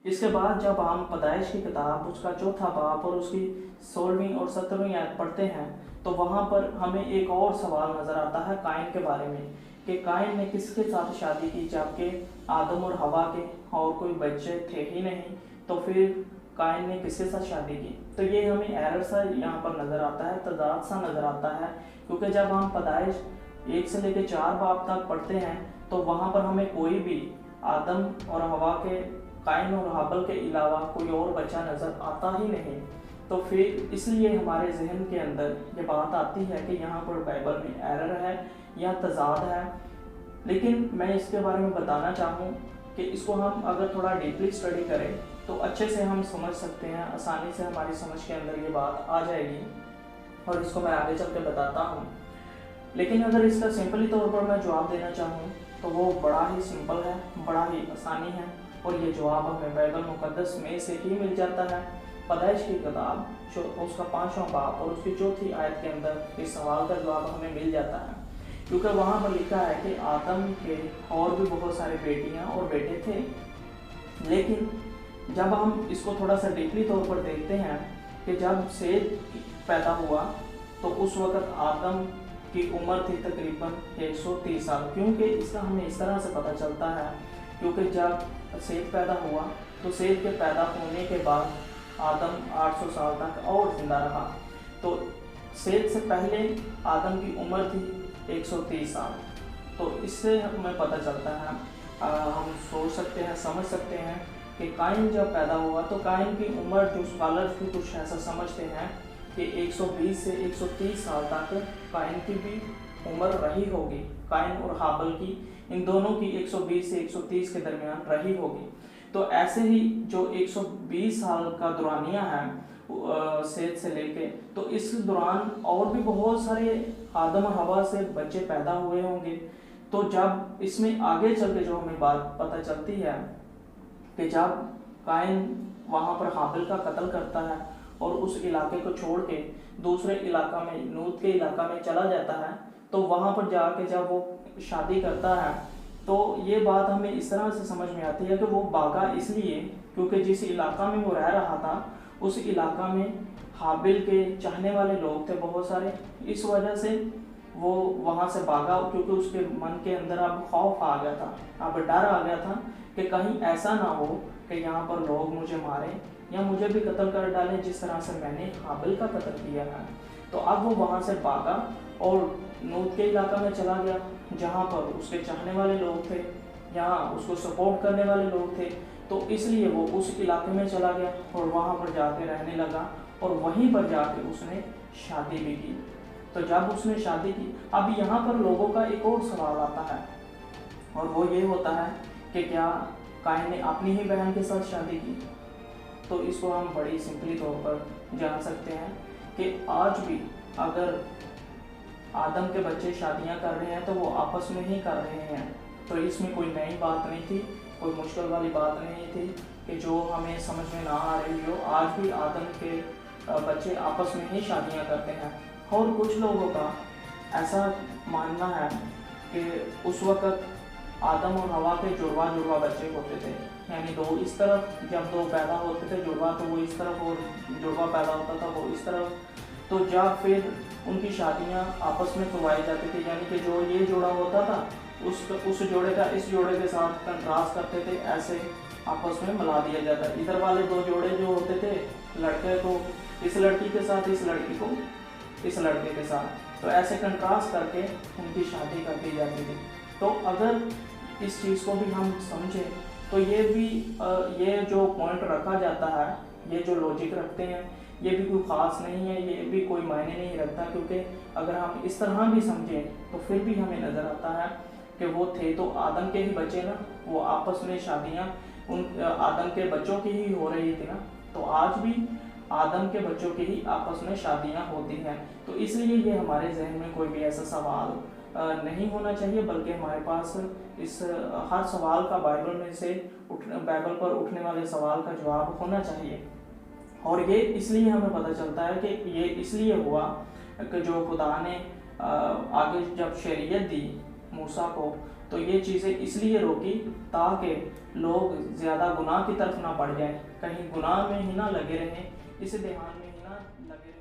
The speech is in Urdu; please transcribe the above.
اس کے بعد جب ہم پیدائش کی کتاب اس کا چوتھا باب اور اس کی 16ویں اور 17ویں آیت پڑھتے ہیں تو وہاں پر ہمیں ایک اور سوال نظر آتا ہے قائن کے بارے میں، کہ قائن نے کس کے ساتھ شادی کی جبکہ آدم اور حوا کے اور کوئی بچے تھے ہی نہیں، تو پھر قائن نے کس کے ساتھ شادی کی؟ تو یہ ہمیں ایرر سا یہاں پر نظر آتا ہے، تضاد سا نظر آتا ہے، کیونکہ جب ہم پیدائش 1 سے لے کے 4 باب تک پڑھتے ہیں تو وہاں پر ہمیں کوئی بھی آدم اور حوا کے، قائن اور حابل کے علاوہ کوئی اور بچہ نظر آتا ہی نہیں۔ تو پھر اس لیے ہمارے ذہن کے اندر یہ بات آتی ہے کہ یہاں پر بائبل میں ایرر ہے یا تضاد ہے، لیکن میں اس کے بارے میں بتانا چاہوں کہ اس کو ہم اگر تھوڑا ڈیپلی اسٹڈی کریں تو اچھے سے ہم سمجھ سکتے ہیں، آسانی سے ہماری سمجھ کے اندر یہ بات آ جائے گی، اور اس کو میں آگے چل کے بتاتا ہوں۔ لیکن اگر اس کا سمپلی طور پر میں جواب دینا چاہوں تو وہ بڑا ہی سمپل ہے، بڑا ہی آسانی ہے، اور یہ جواب ہمیں بائبل مقدس میں سے ہی مل جاتا ہے۔ پیدائش کی کتاب اس کا 5واں باب اور اس کی 4تھی آیت کے اندر اس سوال کا جواب ہمیں مل جاتا ہے، کیونکہ وہاں پر لکھا ہے کہ آدم کے اور بھی بہت سارے بیٹیاں اور بیٹے تھے، لیکن جب ہم اس کو تھوڑا سا ڈیپلی طور پر دیکھتے ہیں کہ جب سیت پیدا ہوا تو اس وقت آدم کی عمر تھی تقریباً 130 سال، کیونکہ اس کا ہمیں اس طرح سے پتہ چلتا ہے کیونکہ جب سیت پیدا ہوا تو سیت کے پیدا ہونے کے بعد آدم 800 سال تک اور زندہ رہا، تو سیت سے پہلے آدم کی عمر تھی 130 سال۔ تو اس سے ہمیں پتہ چلتا ہے، ہم سوچ سکتے ہیں، سمجھ سکتے ہیں کہ قائن جب پیدا ہوا تو قائن کی عمر جو اسکالرز بھی کچھ ایسا سمجھتے ہیں کہ 120 سے 130 سال تک قائن کی بھی عمر رہی ہوگی، قائن اور حابل کی، ان دونوں کی 120 سے 130 کے درمیان رہی ہوگی۔ تو ایسے ہی جو 120 سال کا دورانیہ ہے سیت سے لے کے، تو اس دوران اور بھی بہت سارے آدم اور حوا سے بچے پیدا ہوئے ہوں گے۔ تو جب اس میں آگے چل کے جو ہمیں بات پتہ چلتی ہے کہ جب قائن وہاں پر حابل کا قتل کرتا ہے اور اس علاقے کو چھوڑ کے دوسرے علاقہ میں، نوت کے علاقہ میں چلا جاتا ہے، تو وہاں پر جا کے جب وہ شادی کرتا ہے تو یہ بات ہمیں اس طرح سے سمجھ میں آتی ہے کہ وہ بھاگا اس لیے کیونکہ جس علاقہ میں وہ رہ رہا تھا اس علاقہ میں حابل کے چاہنے والے لوگ تھے بہت سارے، اس وجہ سے وہ وہاں سے بھاگا، کیونکہ اس کے من کے اندر اب خوف آ گیا تھا، اب ڈر آ گیا تھا کہ کہیں ایسا نہ ہو کہ یہاں پر لوگ مجھے ماریں یا مجھے بھی قتل کر ڈالیں جس طرح سے میں نے حابل کا قتل کیا ہے۔ تو اب وہ وہاں سے بھاگا اور نوت کے علاقہ میں چلا گیا جہاں پر اس کے چاہنے والے لوگ تھے، یہاں اس کو سپورٹ کرنے والے لوگ تھے، تو اس لیے وہ اس علاقے میں چلا گیا اور وہاں پر جا کے رہنے لگا، اور وہیں پر جا کے اس نے شادی بھی کی۔ تو جب اس نے شادی کی، اب یہاں پر لوگوں کا ایک اور سوال آتا ہے، اور وہ یہ ہوتا ہے کہ کیا قائن نے اپنی ہی بہن کے ساتھ شادی کی؟ تو اس کو ہم بڑی سمپلی طور پر جان سکتے ہیں کہ آج بھی اگر آدم کے بچے شادیاں کر رہے ہیں تو وہ آپس میں ہی کر رہے ہیں، تو اس میں کوئی نئی بات نہیں تھی، کوئی مشکل والی بات نہیں تھی کہ جو ہمیں سمجھ میں نہ آ رہی ہو۔ آج بھی آدم کے بچے آپس میں ہی شادیاں کرتے ہیں، اور کچھ لوگوں کا ایسا ماننا ہے کہ اس وقت آدم اور حوا کے جڑواں بچے ہوتے تھے، یعنی دو اس طرف، جب دو پیدا ہوتے تھے جڑواں تو وہ اس طرف، اور جڑواں پیدا ہوتا تھا وہ اس طرف، تو جب پھر ان کی شادیاں آپس میں کروائی جاتی تھی، یعنی کہ جو یہ جوڑا ہوتا تھا اس جوڑے کا اس جوڑے کے ساتھ کنٹراسٹ کرتے تھے، ایسے آپس میں ملا دیا جاتا ہے۔ ادھر والے دو جوڑے جو ہوتے تھے، لڑکے کو اس لڑکی کے ساتھ، اس لڑکی کو اس لڑکے کے ساتھ، تو ایسے کنٹراسٹ کر کے ان کی شادی کر دی جاتی تھی۔ تو اگر اس چیز کو بھی ہم سمجھیں تو یہ بھی یہ جو پوائنٹ رکھا جاتا ہے، یہ جو لوجک رکھتے ہیں، یہ بھی کوئی خاص نہیں ہے، یہ بھی کوئی معنی نہیں رکھتا، کیونکہ اگر ہم اس طرح بھی سمجھیں تو پھر بھی ہمیں نظر آتا ہے کہ وہ تھے تو آدم کے ہی بچے نا، وہ آپس میں شادیاں ان آدم کے بچوں کی ہی ہو رہی تھی نا، تو آج بھی آدم کے بچوں کی ہی آپس میں شادیاں ہوتی ہیں۔ تو اس لیے یہ ہمارے ذہن میں کوئی بھی ایسا سوال نہیں ہونا چاہیے، بلکہ ہمارے پاس اس ہر سوال کا بائبل میں سے بائبل پر اٹھنے والے سوال کا جواب ہونا چاہیے۔ اور یہ اس لیے ہمیں پتہ چلتا ہے کہ یہ اس لیے ہوا کہ جو خدا نے آگے جب شریعت دی موسیٰ کو تو یہ چیزیں اس لیے روکی تاکہ لوگ زیادہ گناہ کی طرف نہ بڑھ جائیں، کہیں گناہ میں ہی نہ لگے رہیں، اس دھیان میں ہی نہ لگے رہیں۔